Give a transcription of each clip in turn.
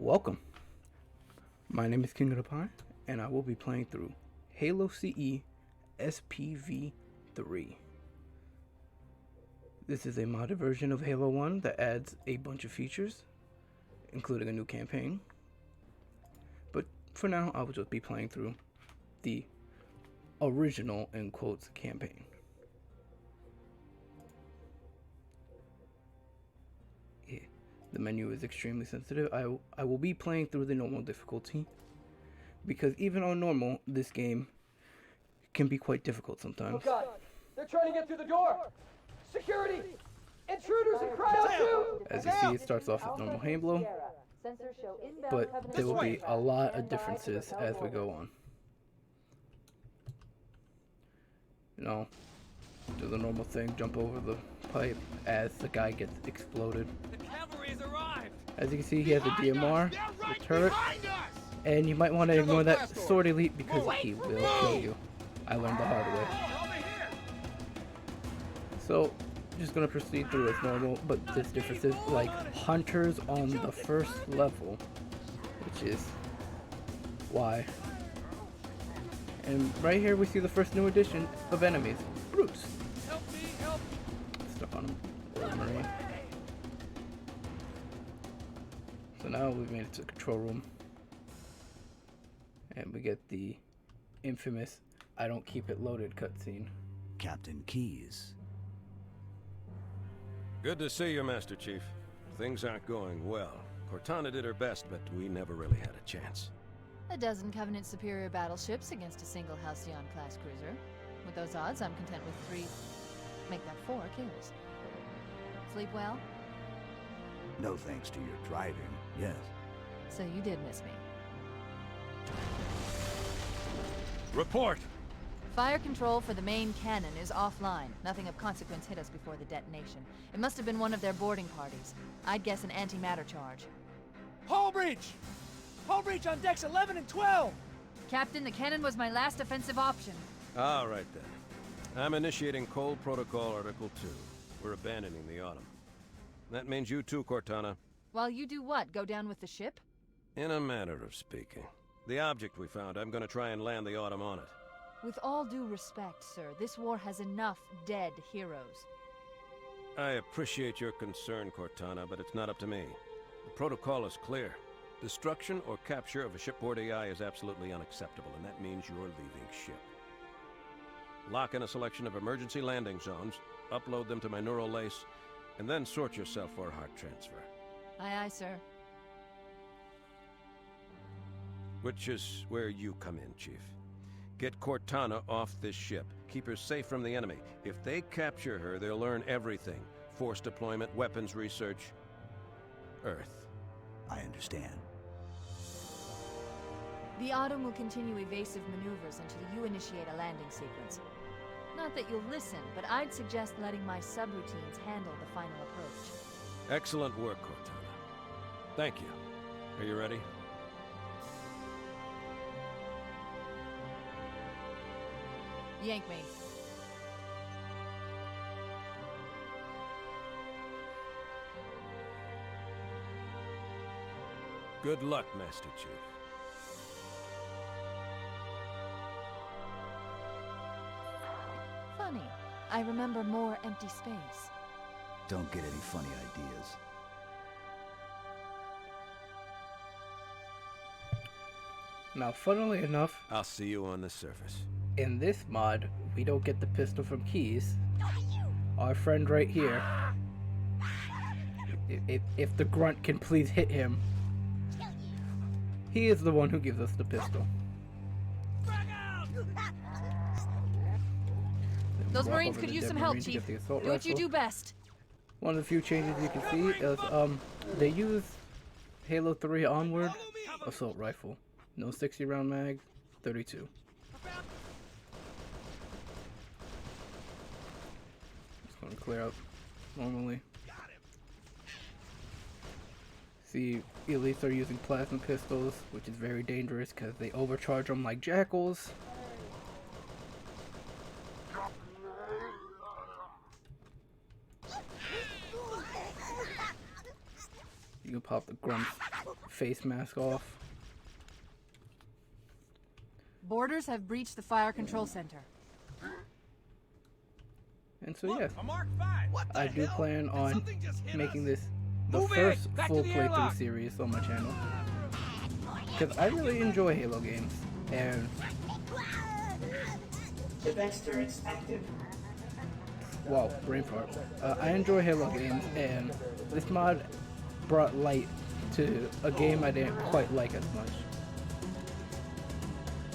Welcome. My name is King of the Pine, and I will be playing through Halo CE SPV 3. This is a modded version of Halo 1 that adds a bunch of features, including a new campaign. But for now, I will just be playing through the original, in quotes, campaign. Yeah. The menu is extremely sensitive. I will be playing through the normal difficulty, because even on normal, this game can be quite difficult sometimes. Oh God! They're trying to get through the door! Security! Intruders and crowd too! As you see, it starts off with normal Halo, but there will be a lot of differences as we go on. You know, do the normal thing, jump over the pipe as the guy gets exploded. The cavalry has arrived. As you can see, he has a DMR, a turret, and you might want to ignore that sword elite because he will kill you. I learned the hard way. So, just gonna proceed through as normal, but there's differences like hunters on the first level, which is why. And right here we see the first new addition of enemies, brutes. Help me, help. Stuck on him. Marine. So now we've made it to the control room, and we get the infamous "I don't keep it loaded" cutscene. Captain Keyes. Good to see you, Master Chief. Things aren't going well. Cortana did her best, but we never really had a chance. A dozen Covenant superior battleships against a single Halcyon-class cruiser. With those odds, I'm content with 3, make that 4 kills. Sleep well? No thanks to your driving, yes. So you did miss me. Report! Fire control for the main cannon is offline. Nothing of consequence hit us before the detonation. It must have been one of their boarding parties. I'd guess an antimatter charge. Hull breach! Hull breach on decks 11 and 12! Captain, the cannon was my last offensive option. All right, then. I'm initiating Cold Protocol Article 2. We're abandoning the Autumn. That means you too, Cortana. While you do what? Go down with the ship? In a manner of speaking. The object we found, I'm gonna try and land the Autumn on it. With all due respect, sir, this war has enough dead heroes. I appreciate your concern, Cortana, but it's not up to me. The protocol is clear. Destruction or capture of a shipboard AI is absolutely unacceptable, and that means you're leaving ship. Lock in a selection of emergency landing zones, upload them to my neural lace, and then sort yourself for a heart transfer. Aye, aye, sir. Which is where you come in, Chief. Get Cortana off this ship. Keep her safe from the enemy. If they capture her, they'll learn everything. Force deployment, weapons research. Earth. I understand. The Autumn will continue evasive maneuvers until you initiate a landing sequence. Not that you'll listen, but I'd suggest letting my subroutines handle the final approach. Excellent work, Cortana. Thank you. Are you ready? Yank me. Good luck, Master Chief. Funny. I remember more empty space. Don't get any funny ideas. Now, funnily enough, I'll see you on the surface. in this mod, we don't get the pistol from Keyes. Our friend right here, if the grunt can please hit him, he is the one who gives us the pistol. Those Walk Marines over could to use the some dead help, Marine to Chief. get the assault Do what you rifle. do best. One of the few changes you can see is they use Halo 3 onward assault rifle. No 60 round mag, 32. Just gonna clear out normally. See, elites are using plasma pistols, which is very dangerous because they overcharge them like jackals. You can pop pop the grunt's face mask off. Boarders have breached the fire control center. And so yes, A Mark 5. What the I do hell? plan Did on something just hit making us? this the Move first it! Back to full the playthrough airlock! series on my channel. Because I really enjoy Halo games, and Defense turrets active. wow, brain fart. I enjoy Halo games, and this mod brought light to a game I didn't quite like as much.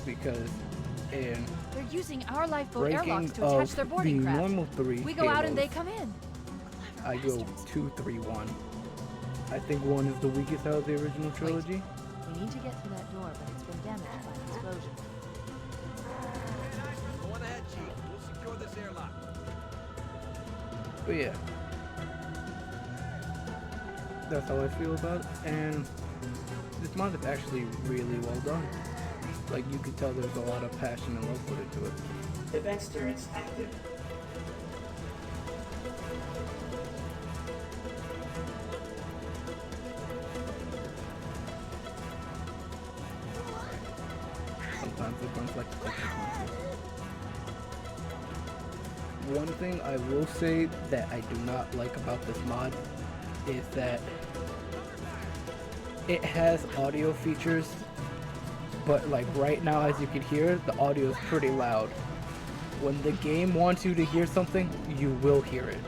Because in They're using our lifeboat ranking airlocks to attach of their the boarding craft. normal 3 We go out and they Halos, come in. I go 2, 3, 1. I think 1 is the weakest out of the original trilogy. We need to get through that door, but it's been damaged by an explosion. Go on ahead, Chief. We'll secure this airlock. But yeah, that's how I feel about it. And this mod is actually really well done. Like, you could tell there's a lot of passion and love put into it. Defense turrets active. Sometimes it runs like the consequences. One thing I will say that I do not like about this mod is that it has audio features, but like right now, as you can hear, the audio is pretty loud. When the game wants you to hear something, you will hear it,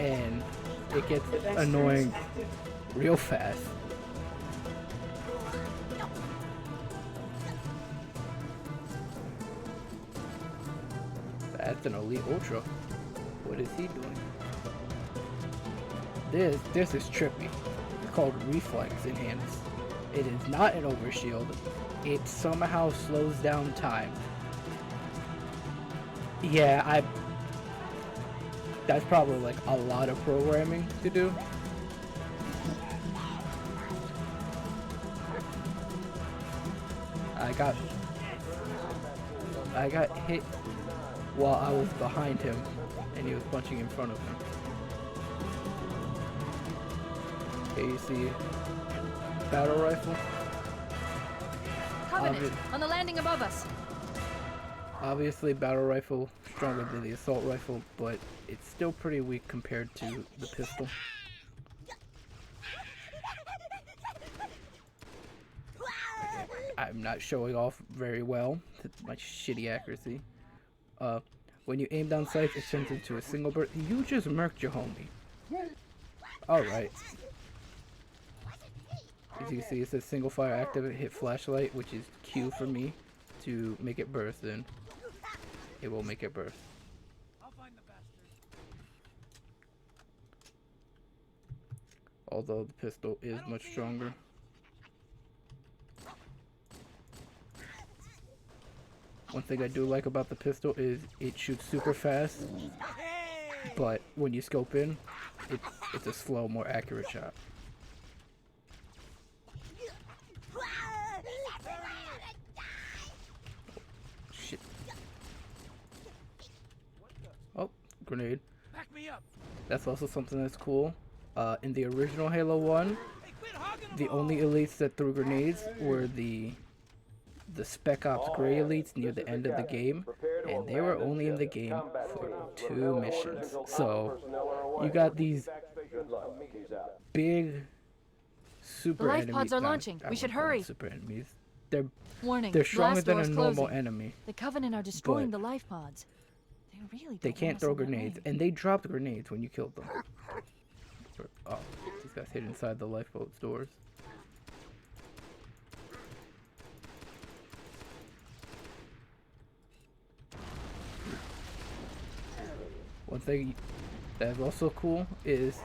and it gets annoying real fast. That's an Elite Ultra. What is he doing? This is trippy. It's called Reflex Enhanced. It is not an overshield. It somehow slows down time. Yeah, that's probably like a lot of programming to do. I got hit while I was behind him and he was punching in front of him. Okay, you see battle rifle. Covenant, on the landing above us. Obviously battle rifle stronger than the assault rifle, but it's still pretty weak compared to the pistol. I'm not showing off very well. It's my shitty accuracy. When you aim down sights, it turns into a single burst. You just murked your homie. Alright. As you can see, it says single fire activate, hit flashlight, which is Q for me to make it burst, and it will make it burst. I'll find the bastard. Although the pistol is much stronger. One thing I do like about the pistol is it shoots super fast, but when you scope in, it's a slow, more accurate shot. Shit. Oh, grenade. Back me up. That's also something that's cool. In the original Halo 1, Hey, quit hogging the them only elites that threw grenades were the Spec Ops Gray elites near the end of the game, and they were only in the game for 2 missions. So you got these big super The life enemies. pods are nah, launching. I We should wouldn't call them hurry. Super enemies. They're Warning, stronger blast than a doors normal closing. enemy. The Covenant are destroying but the life pods. They really They don't can't want us throw in that grenades, way. and they dropped grenades when you killed them. Oh, these guys hid inside the lifeboat's doors. One thing that is also cool is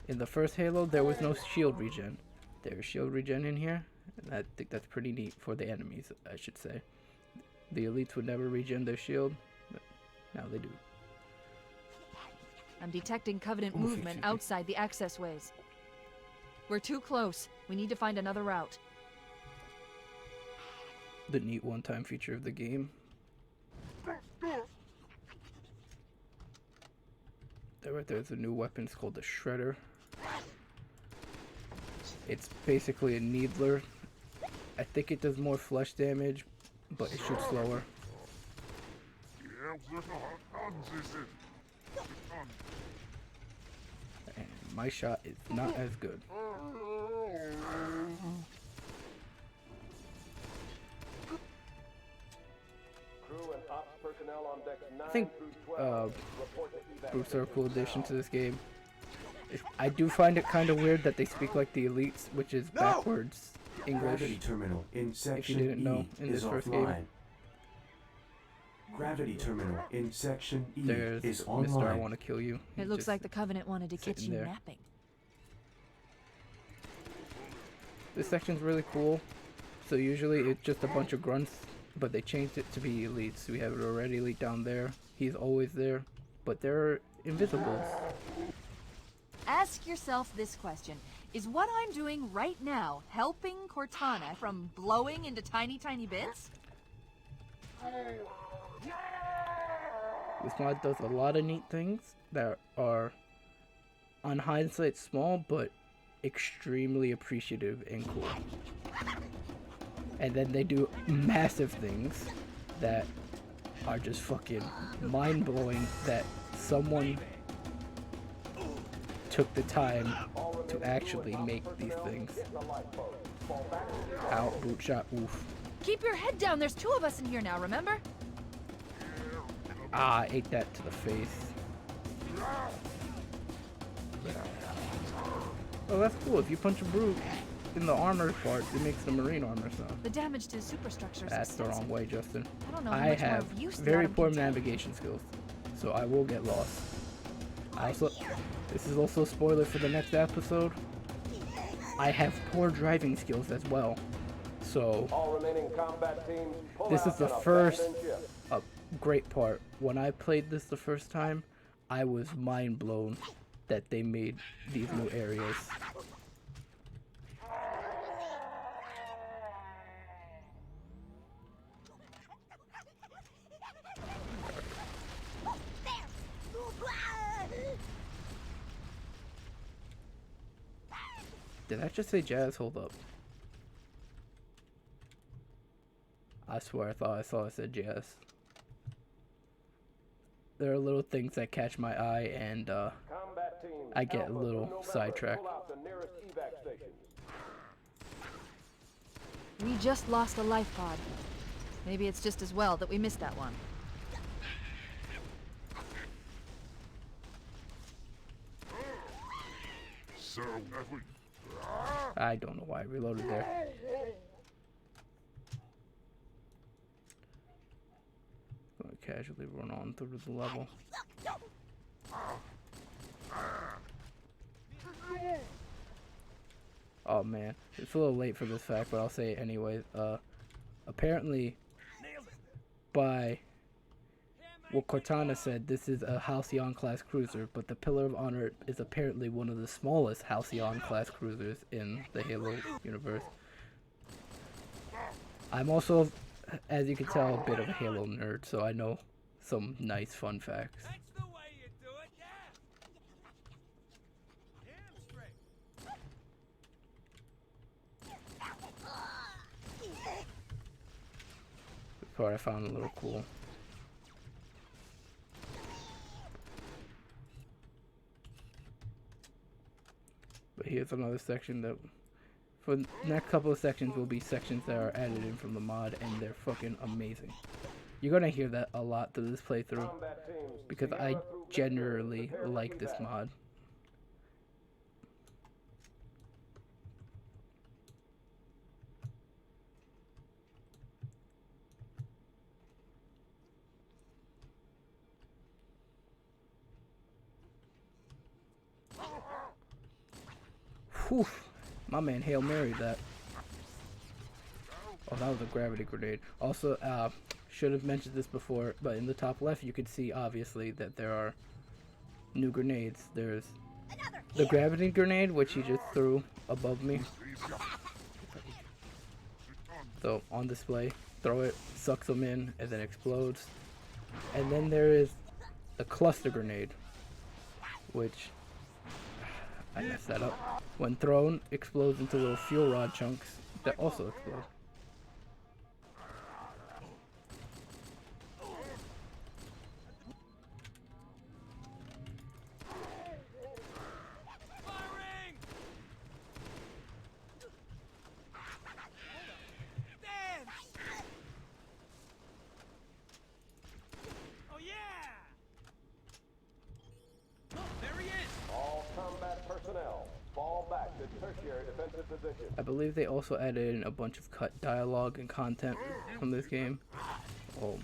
in the first Halo there was no shield regen. There's shield regen in here, and I think that's pretty neat for the enemies, I should say. The elites would never regen their shield, but now they do. I'm detecting Covenant Ooh, movement excuse me. outside the access ways. We're too close. We need to find another route. The neat one-time feature of the game. There, right there's a new weapon. It's called the Shredder. It's basically a needler. I think it does more flesh damage, but it shoots slower. And my shot is not as good. I think brutes are a cool addition to this game. I do find it kind of weird that they speak like the elites, which is backwards English. Gravity terminal in section didn't know, E in this is first offline. game. Gravity terminal in section E There's is Mr. I online. want to kill you. It He's looks just like the Covenant wanted to catch sitting you there. napping. This section's really cool. So usually it's just a bunch of grunts, but they changed it to be elites. We have a red elite down there. He's always there, but they're invisibles. Ask yourself this question. Is what I'm doing right now helping Cortana from blowing into tiny, tiny bits? This mod does a lot of neat things that are, on hindsight, small, but extremely appreciative and cool. And then they do massive things that are just fucking mind-blowing that someone took the time to actually make these things. Ow, boot shot, oof. Keep your head down. There's two of us in here now, remember? Ah, I ate that to the face. Oh, that's cool. If you punch a brute in the armor part, it makes the marine armor sound. The damage to superstructures. That's the wrong way, Justin. I don't know how I much more have of use very Adam poor can take. navigation skills, so I will get lost. I also, this is also a spoiler for the next episode. I have poor driving skills as well, so All remaining combat teams, pull this out is the and first abandon ship. great part. When I played this the first time, I was mind blown that they made these new areas. Did I just say jazz? Hold up. I swear I thought I saw I said jazz. There are little things that catch my eye and Combat teams, I get Alpha a to little November, sidetracked. pull out the nearest evac stations. We just lost a life pod. Maybe it's just as well that we missed that one. I don't know why I reloaded there. Gonna casually run on through the level. Oh man, it's a little late for this fact, but I'll say it anyways. Apparently, by what Cortana said, this is a Halcyon class cruiser, but the Pillar of Honor is apparently one of the smallest Halcyon class cruisers in the Halo universe. I'm also, as you can tell, a bit of a Halo nerd, so I know some nice fun facts. That's the way you do it, yeah. Damn straight. This part I found a little cool. But here's another section that, for the next couple of sections, will be sections that are added in from the mod, and they're fucking amazing. You're gonna hear that a lot through this playthrough, Combat teams, because I Sierra through generally Prepare for like this evac. mod. Whew, my man Hail Mary that. Oh, that was a gravity grenade. Also, should have mentioned this before, but in the top left you can see obviously that there are new grenades. There's the gravity grenade, which he just threw above me. So on display, throw it, sucks them in, and then explodes. And then there is the cluster grenade, which I messed that up. When thrown, explodes into little fuel rod chunks that also explode. Firing! Dance! Oh yeah! Oh, there he is! All combat personnel, fall back to tertiary defensive position. I believe they also added in a bunch of cut dialogue and content from this game. Oh.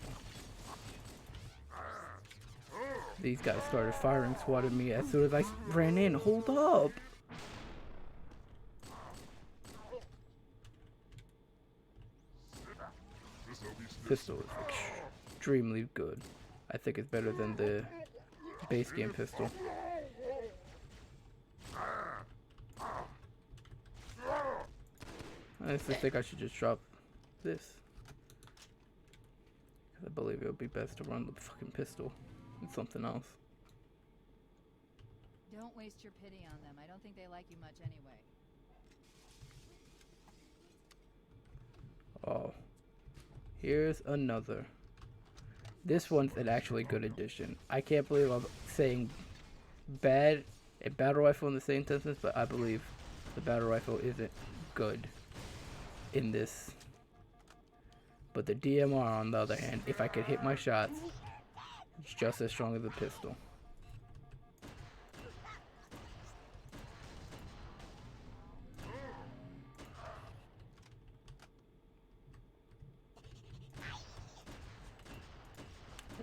These guys started firing SWAT at me as soon as I ran in. Hold up! Pistol is extremely good. I think it's better than the base game pistol. I honestly think I should just drop this. I believe it would be best to run the fucking pistol and something else. Don't waste your pity on them. I don't think they like you much anyway. Oh. Here's another. This one's an actually good addition. I can't believe I'm saying bad and battle rifle in the same sentence, but I believe the battle rifle isn't good in this. But the DMR, on the other hand, if I could hit my shots, it's just as strong as the pistol.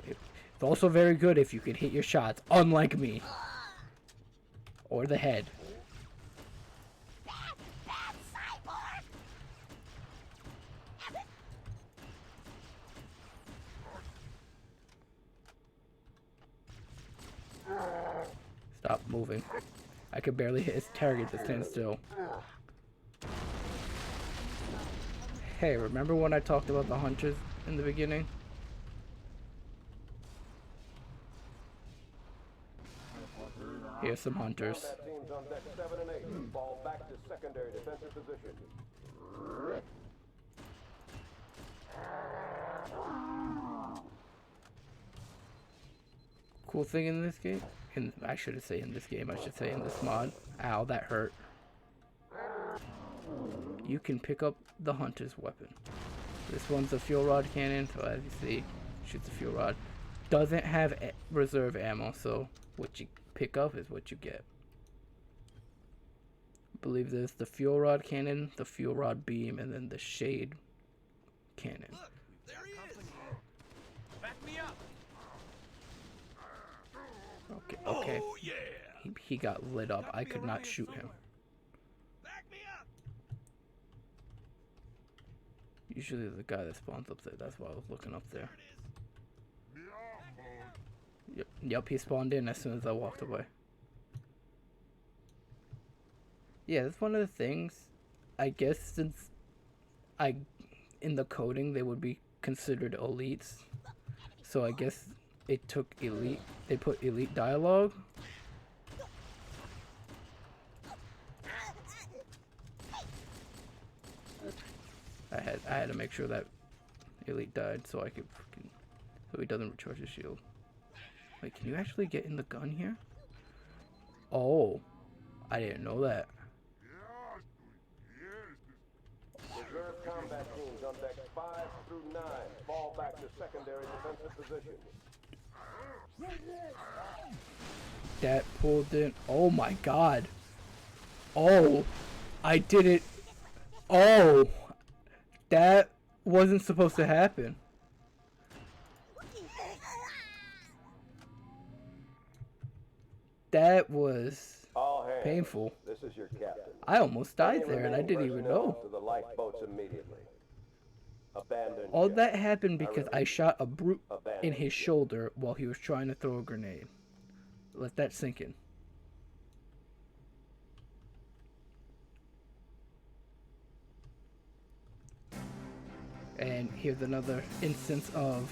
It's also very good if you can hit your shots, unlike me. Or the head. Stop moving. I could barely hit his target to stand still. Hey, remember when I talked about the hunters in the beginning? Here's some hunters. Combat teams on deck 7 and 8 fall back to secondary defensive position. Cool thing in this game, I shouldn't say in this game, I should say in this mod. Ow, that hurt. You can pick up the hunter's weapon. This one's a fuel rod cannon, so as you see, shoots a fuel rod. Doesn't have reserve ammo, so what you pick up is what you get. I believe there's the fuel rod cannon, the fuel rod beam, and then the shade cannon. Look, there he is! Back me up! Okay, okay. Oh yeah! He got lit up. I could not shoot him. Back me up! Usually the guy that spawns up there. That's why I was looking up there. Yep, he spawned in as soon as I walked away. Yeah, that's one of the things. I guess since in the coding they would be considered elites. So I guess it took elite. They put elite dialogue. I had to make sure that elite died so I could so he doesn't recharge his shield. Wait, can you actually get in the gun here? Oh, I didn't know that. Reserve combat teams on deck 5 through 9 fall back to secondary defensive position. That pulled in. Oh my god. Oh, I did it. Oh, that wasn't supposed to happen. That was All hands, painful. this is your captain. I almost died Any there and I didn't even personnel know. To the lifeboats immediately. Abandon All ship. that happened because I repeat, shot a brute in abandon his ship. shoulder while he was trying to throw a grenade. Let that sink in. And here's another instance of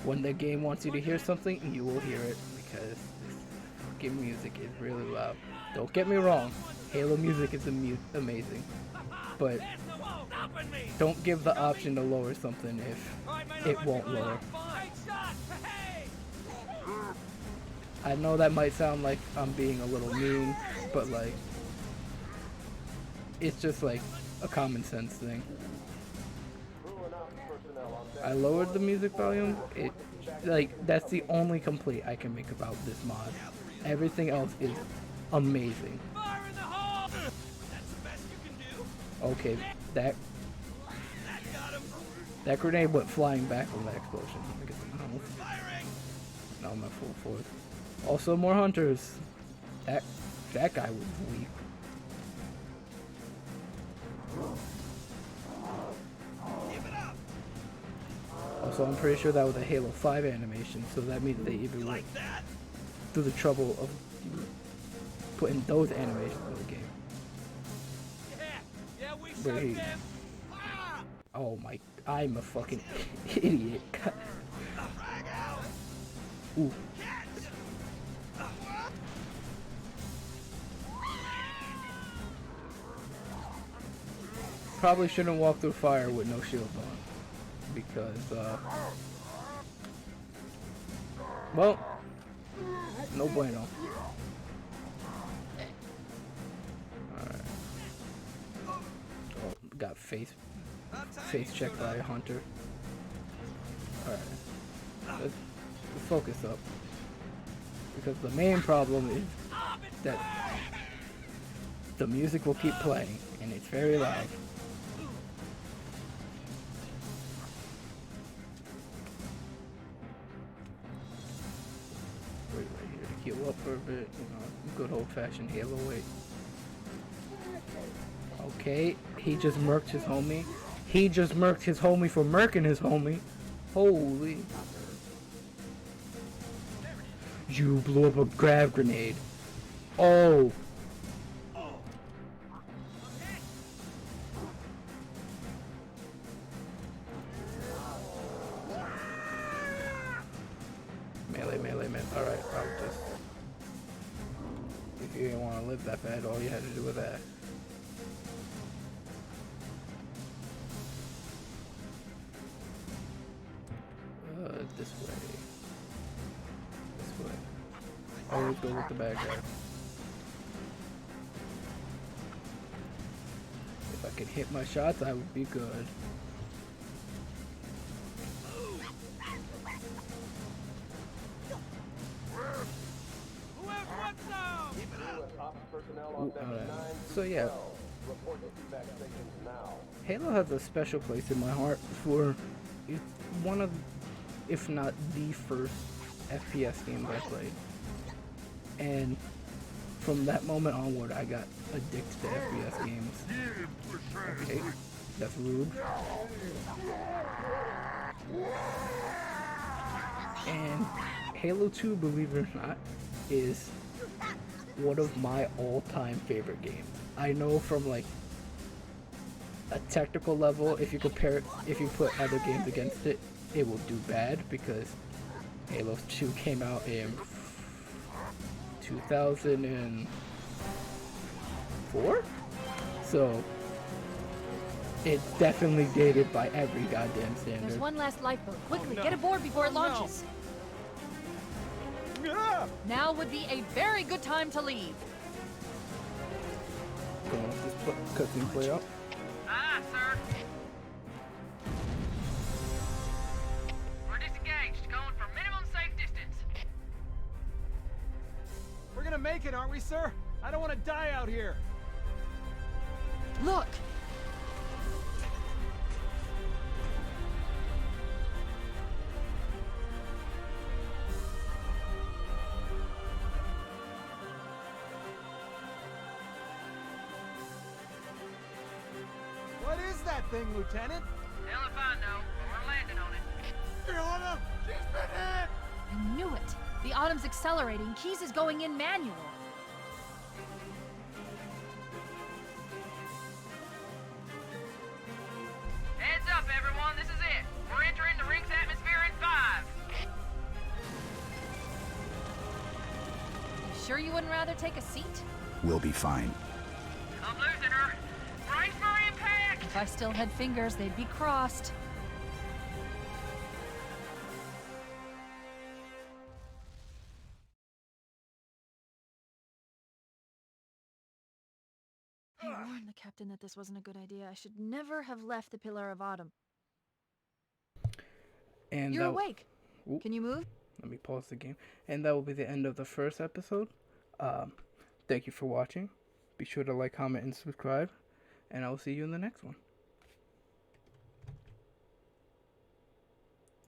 when the game wants you to hear something, you will hear it because this fucking music is really loud. Don't get me wrong, Halo music is amazing, but don't give the option to lower something if it won't lower. I know that might sound like I'm being a little mean, but like, it's just like a common sense thing. I lowered the music volume. It, like, that's the only complaint I can make about this mod. Everything else is amazing. Okay, that grenade went flying back from that explosion. Let me get some health. Now I'm at full force. Also more hunters. That guy was weak. Also, I'm pretty sure that was a Halo 5 animation, so that means they even went through the trouble of putting those animations in the game. Where he, oh my, I'm a fucking idiot. Ooh. Probably shouldn't walk through fire with no shield on, because well, no bueno. Alright. Oh, got face checked by a hunter. Alright. Let's focus up. Because the main problem is that the music will keep playing, and it's very loud. Wait right here to heal up for a bit, you know, good old-fashioned Halo wait. Okay, he just murked his homie. He just murked his homie for murking his homie. Holy. You blew up a grab grenade. Oh. Melee. Alright, I'll just... If you didn't want to live that bad, all you had to do was that. This way. This way. Always go with the bad guy. If I could hit my shots, I would be good. So yeah, Halo has a special place in my heart for it's one of, if not the first FPS game I played. And from that moment onward, I got addicted to FPS games. Okay, that's rude. And Halo 2, believe it or not, is one of my all-time favorite games. I know from like a technical level, if you compare it, if you put other games against it, it will do bad because Halo 2 came out in 2004, so it's definitely dated by every goddamn standard. There's one last lifeboat. Quickly, get aboard before it launches. Now would be a very good time to leave. Go on, just cutscene play up. Aye, sir. We're disengaged, going for minimum safe distance. We're gonna make it, aren't we, sir? I don't want to die out here. Look! What is that thing, Lieutenant? Hell if I know, but we're landing on it. Fiona, she's been hit! I knew it! The Autumn's accelerating. Keys is going in manual. Heads up, everyone, this is it. We're entering the ring's atmosphere in 5. You sure you wouldn't rather take a seat? We'll be fine. I'm losing her. Brace for impact! If I still had fingers, they'd be crossed. I warned the captain that this wasn't a good idea. I should never have left the Pillar of Autumn. And You're awake. Oop. Can you move? Let me pause the game. And that will be the end of the first episode. Thank you for watching. Be sure to like, comment, and subscribe. And I will see you in the next one.